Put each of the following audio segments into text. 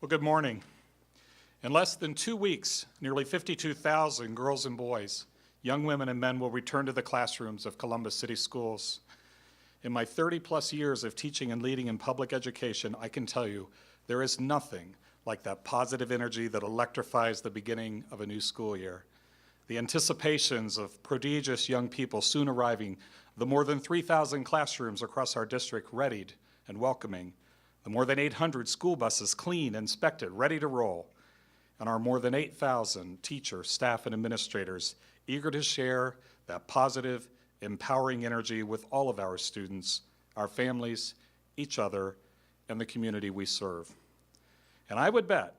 Well, good morning. In less than 2 weeks, nearly 52,000 girls and boys, young women and men will return to the classrooms of Columbus City Schools. In my 30-plus years of teaching and leading in public education, I can tell you there is nothing like that positive energy that electrifies the beginning of a new school year. The anticipations of prodigious young people soon arriving, the more than 3,000 classrooms across our district readied and welcoming, the more than 800 school buses clean, inspected, ready to roll, and our more than 8,000 teachers, staff, and administrators eager to share that positive, empowering energy with all of our students, our families, each other, and the community we serve. And I would bet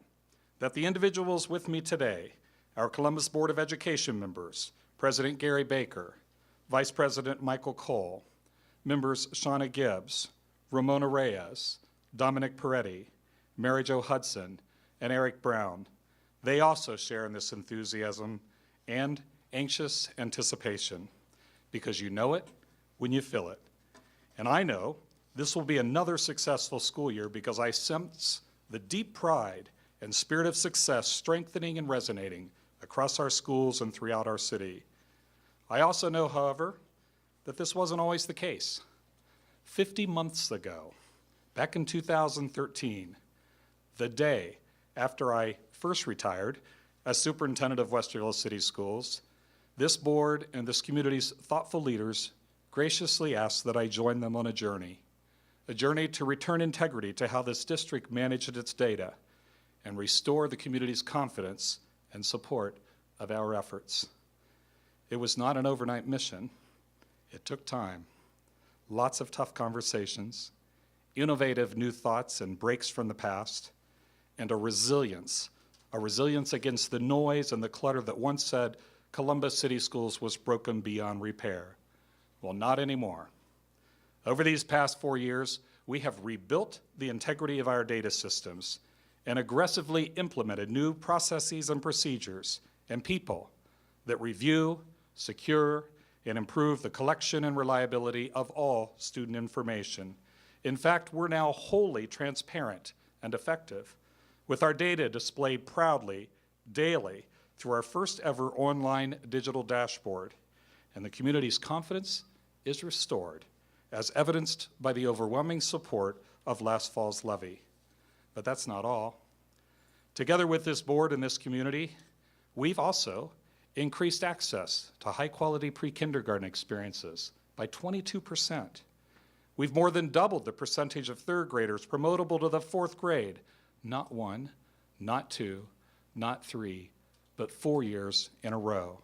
that the individuals with me today, our Columbus Board of Education members, President Gary Baker, Vice President Michael Cole, members Shauna Gibbs, Ramona Reyes, Dominic Peretti, Mary Jo Hudson, and Eric Brown, they also share in this enthusiasm and anxious anticipation, because you know it when you feel it. And I know this will be another successful school year because I sense the deep pride and spirit of success strengthening and resonating across our schools and throughout our city. I also know, however, that this wasn't always the case. 50 months ago, back in 2013, the day after I first retired as superintendent of Westerville City Schools, this board and this community's thoughtful leaders graciously asked that I join them on a journey to return integrity to how this district managed its data and restore the community's confidence and support of our efforts. It was not an overnight mission. It took time, lots of tough conversations, innovative new thoughts and breaks from the past, and a resilience against the noise and the clutter that once said Columbus City Schools was broken beyond repair. Well, not anymore. Over these past 4 years, we have rebuilt the integrity of our data systems and aggressively implemented new processes and procedures and people that review, secure, and improve the collection and reliability of all student information. In fact, we're now wholly transparent and effective, with our data displayed proudly, daily, through our first ever online digital dashboard. And the community's confidence is restored, as evidenced by the overwhelming support of last fall's levy. But that's not all. Together with this board and this community, we've also increased access to high-quality pre-kindergarten experiences by 22%. We've more than doubled the percentage of third graders promotable to the fourth grade, not 1, not 2, not 3, but 4 years in a row.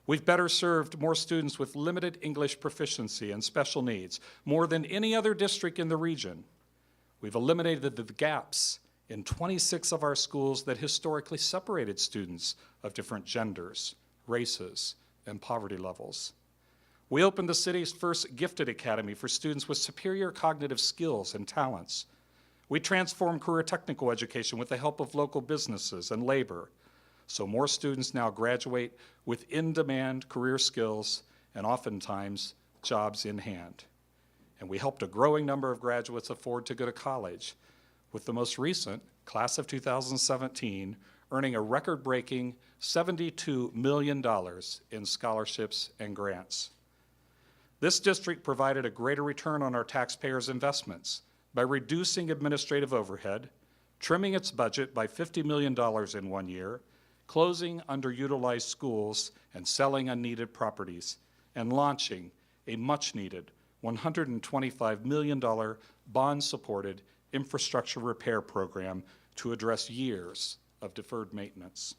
We've better served more students with limited English proficiency and special needs, more than any other district in the region. We've eliminated the gaps in 26 of our schools that historically separated students of different genders, races, and poverty levels. We opened the city's first gifted academy for students with superior cognitive skills and talents. We transformed career technical education with the help of local businesses and labor, so more students now graduate with in-demand career skills and oftentimes jobs in hand. And we helped a growing number of graduates afford to go to college, with the most recent, class of 2017, earning a record-breaking $72 million in scholarships and grants. This district provided a greater return on our taxpayers' investments by reducing administrative overhead, trimming its budget by $50 million in 1 year, closing underutilized schools and selling unneeded properties, and launching a much-needed $125 million bond-supported infrastructure repair program to address years of deferred maintenance.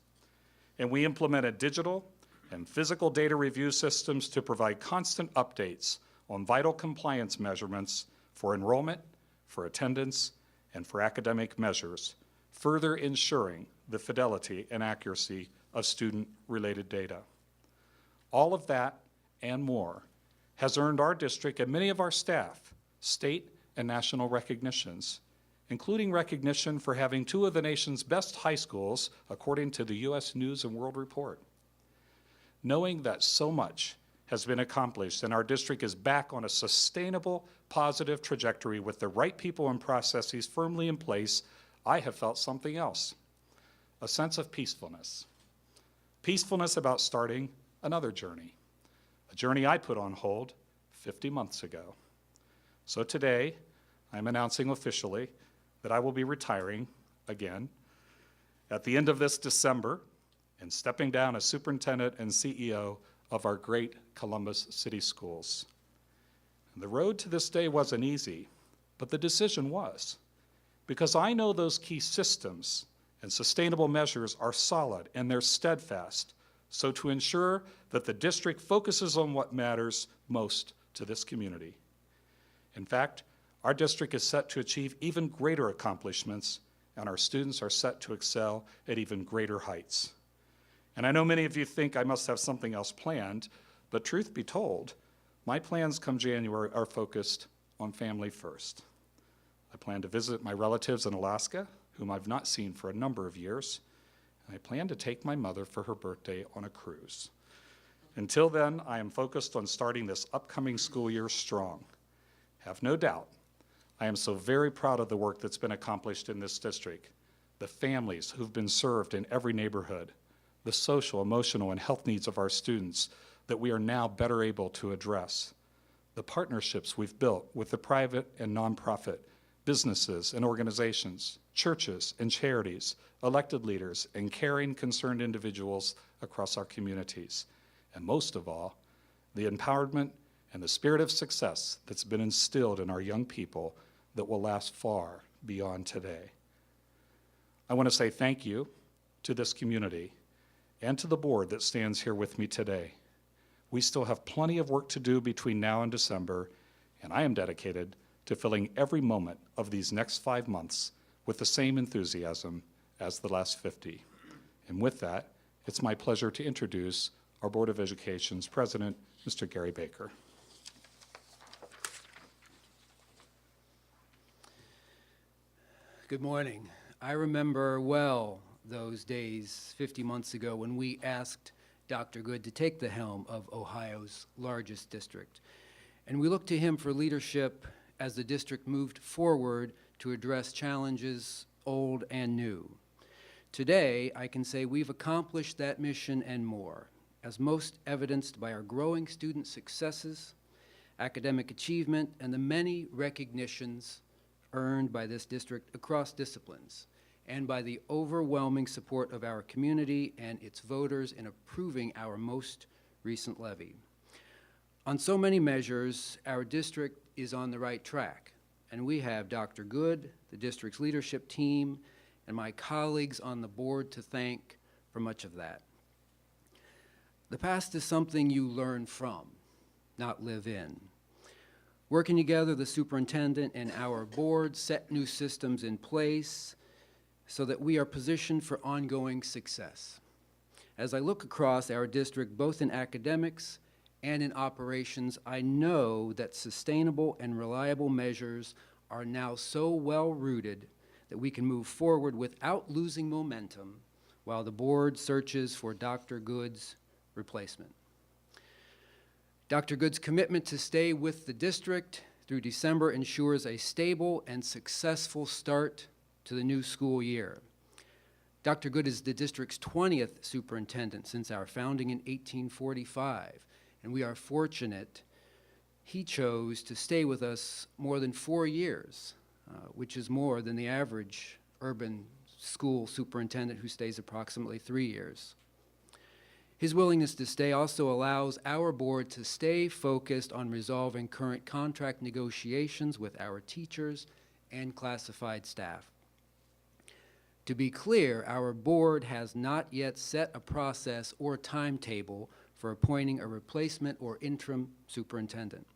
And we implemented digital and physical data review systems to provide constant updates on vital compliance measurements for enrollment, for attendance, and for academic measures, further ensuring the fidelity and accuracy of student-related data. All of that and more has earned our district and many of our staff state and national recognitions, including recognition for having 2 of the nation's best high schools, according to the U.S. News and World Report. Knowing that so much has been accomplished and our district is back on a sustainable, positive trajectory with the right people and processes firmly in place, I have felt something else, a sense of peacefulness. Peacefulness about starting another journey, a journey I put on hold 50 months ago. So today, I'm announcing officially that I will be retiring again at the end of this December and stepping down as superintendent and CEO of our great Columbus City Schools. And the road to this day wasn't easy, but the decision was, because I know those key systems and sustainable measures are solid and they're steadfast. So to ensure that the district focuses on what matters most to this community. In fact, our district is set to achieve even greater accomplishments, and our students are set to excel at even greater heights. And I know many of you think I must have something else planned, but truth be told, my plans come January are focused on family first. I plan to visit my relatives in Alaska, whom I've not seen for a number of years, and I plan to take my mother for her birthday on a cruise. Until then, I am focused on starting this upcoming school year strong. Have no doubt, I am so very proud of the work that's been accomplished in this district, the families who've been served in every neighborhood, the social, emotional, and health needs of our students that we are now better able to address, the partnerships we've built with the private and nonprofit, businesses and organizations, churches and charities, elected leaders, and caring, concerned individuals across our communities. And most of all, the empowerment and the spirit of success that's been instilled in our young people that will last far beyond today. I want to say thank you to this community and to the board that stands here with me today. We still have plenty of work to do between now and December, and I am dedicated to filling every moment of these next 5 months with the same enthusiasm as the last 50. And with that, it's my pleasure to introduce our Board of Education's President, Mr. Gary Baker. Good morning. I remember well those days 50 months ago when we asked Dr. Good to take the helm of Ohio's largest district. And we looked to him for leadership as the district moved forward to address challenges old and new. Today, I can say we've accomplished that mission and more, as most evidenced by our growing student successes, academic achievement, and the many recognitions earned by this district across disciplines, and by the overwhelming support of our community and its voters in approving our most recent levy. On so many measures, our district is on the right track, and we have Dr. Good, the district's leadership team, and my colleagues on the board to thank for much of that. The past is something you learn from, not live in. Working together, the superintendent and our board set new systems in place so that we are positioned for ongoing success. As I look across our district, both in academics and in operations, I know that sustainable and reliable measures are now so well rooted that we can move forward without losing momentum while the board searches for Dr. Good's replacement. Dr. Good's commitment to stay with the district through December ensures a stable and successful start to the new school year. Dr. Good is the district's 20th superintendent since our founding in 1845, and we are fortunate he chose to stay with us more than 4 years, which is more than the average urban school superintendent who stays approximately 3 years. His willingness to stay also allows our board to stay focused on resolving current contract negotiations with our teachers and classified staff. To be clear, our board has not yet set a process or timetable for appointing a replacement or interim superintendent.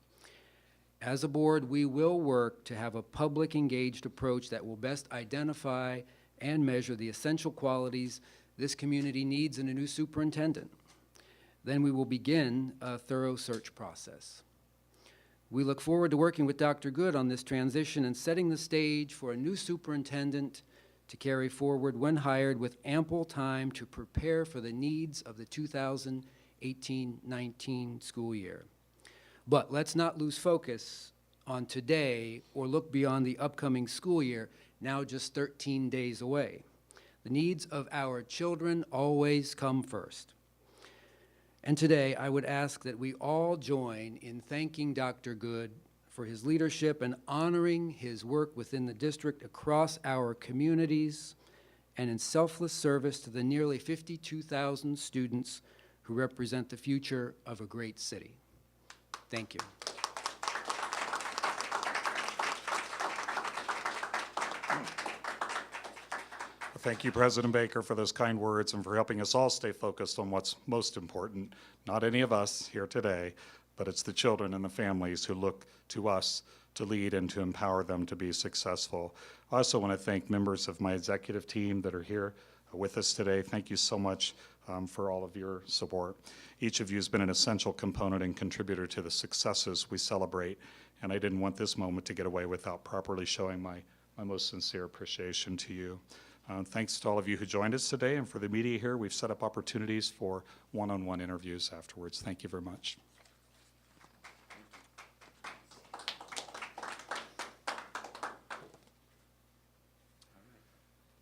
As a board, we will work to have a public engaged approach that will best identify and measure the essential qualities this community needs in a new superintendent. Then we will begin a thorough search process. We look forward to working with Dr. Good on this transition and setting the stage for a new superintendent to carry forward when hired with ample time to prepare for the needs of the 2018-19 school year. But let's not lose focus on today or look beyond the upcoming school year now just 13 days away. The needs of our children always come first. And today, I would ask that we all join in thanking Dr. Good for his leadership and honoring his work within the district across our communities and in selfless service to the nearly 52,000 students who represent the future of a great city. Thank you. Thank you, President Baker, for those kind words and for helping us all stay focused on what's most important. Not any of us here today, but it's the children and the families who look to us to lead and to empower them to be successful. I also want to thank members of my executive team that are here with us today. Thank you so much for all of your support. Each of you has been an essential component and contributor to the successes we celebrate, and I didn't want this moment to get away without properly showing my most sincere appreciation to you. Thanks to all of you who joined us today, and for the media here, we've set up opportunities for one-on-one interviews afterwards. Thank you very much.